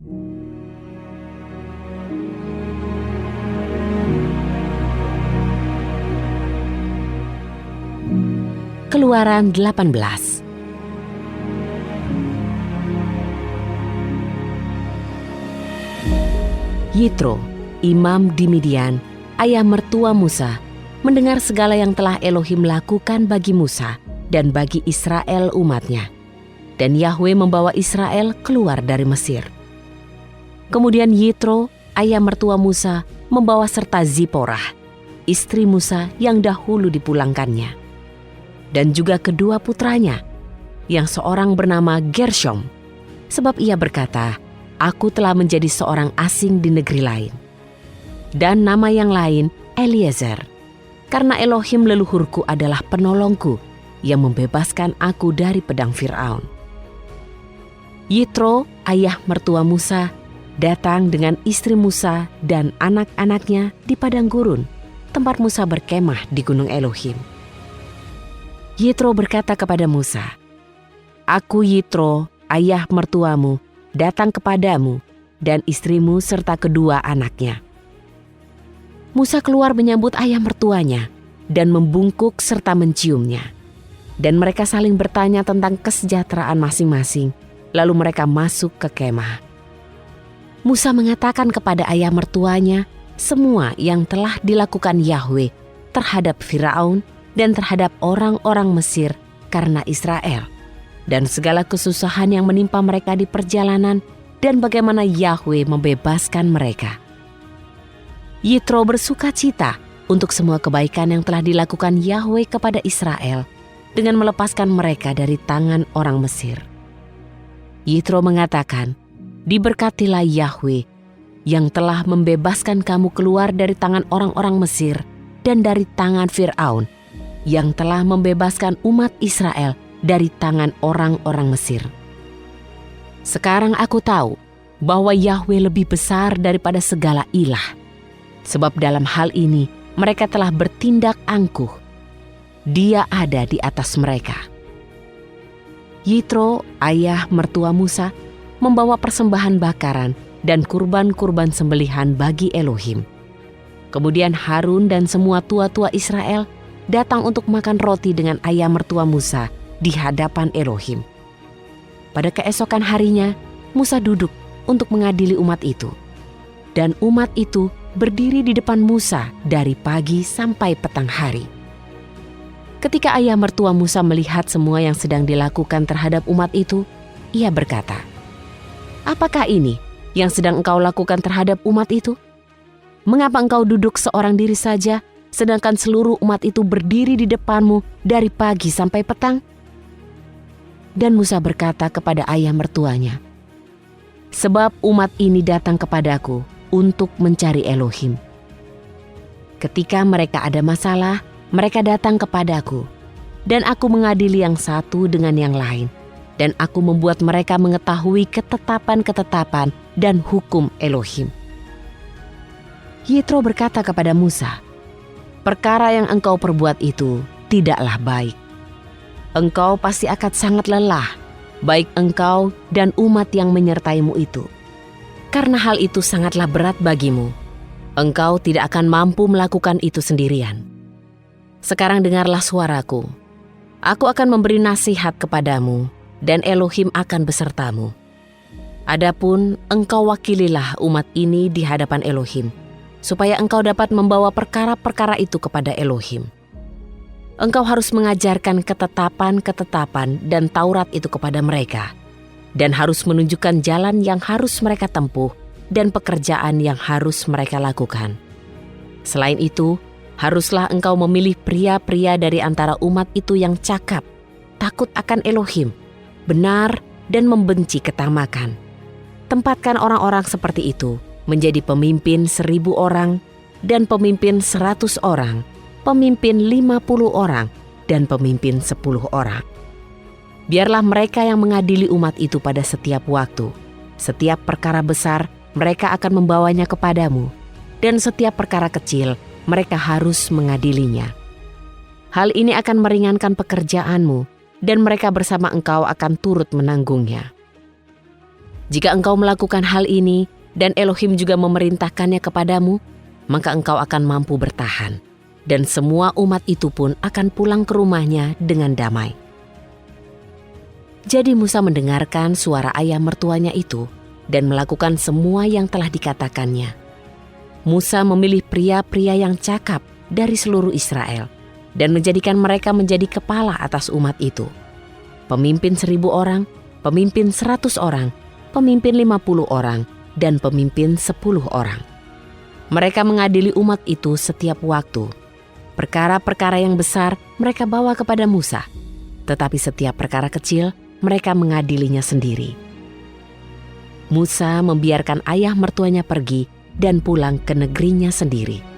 Keluaran 18. Yitro, imam di Midian, ayah mertua Musa, mendengar segala yang telah Elohim lakukan bagi Musa dan bagi Israel umatnya. Dan Yahwe membawa Israel keluar dari Mesir. Kemudian Yitro, ayah mertua Musa, membawa serta Ziporah, istri Musa yang dahulu dipulangkannya. Dan juga kedua putranya, yang seorang bernama Gershom, sebab ia berkata, "Aku telah menjadi seorang asing di negeri lain." Dan nama yang lain, Eliezer, karena Elohim leluhurku adalah penolongku yang membebaskan aku dari pedang Fir'aun. Yitro, ayah mertua Musa, datang dengan istri Musa dan anak-anaknya di padang gurun, tempat Musa berkemah di gunung Elohim. Yitro berkata kepada Musa, "Aku Yitro, ayah mertuamu, datang kepadamu dan istrimu serta kedua anaknya." Musa keluar menyambut ayah mertuanya dan membungkuk serta menciumnya. Dan mereka saling bertanya tentang kesejahteraan masing-masing, lalu mereka masuk ke kemah. Musa mengatakan kepada ayah mertuanya semua yang telah dilakukan Yahwe terhadap Firaun dan terhadap orang-orang Mesir karena Israel, dan segala kesusahan yang menimpa mereka di perjalanan, dan bagaimana Yahwe membebaskan mereka. Yitro bersuka cita untuk semua kebaikan yang telah dilakukan Yahwe kepada Israel dengan melepaskan mereka dari tangan orang Mesir. Yitro mengatakan, "Diberkatilah Yahwe yang telah membebaskan kamu keluar dari tangan orang-orang Mesir dan dari tangan Fir'aun, yang telah membebaskan umat Israel dari tangan orang-orang Mesir. Sekarang aku tahu bahwa Yahwe lebih besar daripada segala ilah, sebab dalam hal ini mereka telah bertindak angkuh. Dia ada di atas mereka." Yitro, ayah mertua Musa, membawa persembahan bakaran dan kurban-kurban sembelihan bagi Elohim. Kemudian Harun dan semua tua-tua Israel datang untuk makan roti dengan ayah mertua Musa di hadapan Elohim. Pada keesokan harinya, Musa duduk untuk mengadili umat itu. Dan umat itu berdiri di depan Musa dari pagi sampai petang hari. Ketika ayah mertua Musa melihat semua yang sedang dilakukan terhadap umat itu, ia berkata, "Apakah ini yang sedang engkau lakukan terhadap umat itu? Mengapa engkau duduk seorang diri saja, sedangkan seluruh umat itu berdiri di depanmu dari pagi sampai petang?" Dan Musa berkata kepada ayah mertuanya, "Sebab umat ini datang kepadaku untuk mencari Elohim. Ketika mereka ada masalah, mereka datang kepadaku, dan aku mengadili yang satu dengan yang lain, dan aku membuat mereka mengetahui ketetapan-ketetapan dan hukum Elohim." Yitro berkata kepada Musa, "Perkara yang engkau perbuat itu tidaklah baik. Engkau pasti akan sangat lelah, baik engkau dan umat yang menyertaimu itu. Karena hal itu sangatlah berat bagimu. Engkau tidak akan mampu melakukan itu sendirian. Sekarang dengarlah suaraku. Aku akan memberi nasihat kepadamu, dan Elohim akan besertamu. Adapun engkau wakililah umat ini di hadapan Elohim, supaya engkau dapat membawa perkara-perkara itu kepada Elohim. Engkau harus mengajarkan ketetapan-ketetapan dan Taurat itu kepada mereka, dan harus menunjukkan jalan yang harus mereka tempuh dan pekerjaan yang harus mereka lakukan. Selain itu, haruslah engkau memilih pria-pria dari antara umat itu yang cakap, takut akan Elohim, benar, dan membenci ketamakan. Tempatkan orang-orang seperti itu menjadi pemimpin 1.000 orang, dan pemimpin 100 orang, pemimpin 50 orang, dan pemimpin 10 orang. Biarlah mereka yang mengadili umat itu pada setiap waktu. Setiap perkara besar, mereka akan membawanya kepadamu, dan setiap perkara kecil, mereka harus mengadilinya. Hal ini akan meringankan pekerjaanmu, dan mereka bersama engkau akan turut menanggungnya. Jika engkau melakukan hal ini dan Elohim juga memerintahkannya kepadamu, maka engkau akan mampu bertahan, dan semua umat itu pun akan pulang ke rumahnya dengan damai." Jadi Musa mendengarkan suara ayah mertuanya itu dan melakukan semua yang telah dikatakannya. Musa memilih pria-pria yang cakap dari seluruh Israel dan menjadikan mereka menjadi kepala atas umat itu. Pemimpin 1.000 orang, pemimpin 100 orang, pemimpin 50 orang, dan pemimpin 10 orang. Mereka mengadili umat itu setiap waktu. Perkara-perkara yang besar mereka bawa kepada Musa, tetapi setiap perkara kecil mereka mengadilinya sendiri. Musa membiarkan ayah mertuanya pergi dan pulang ke negerinya sendiri.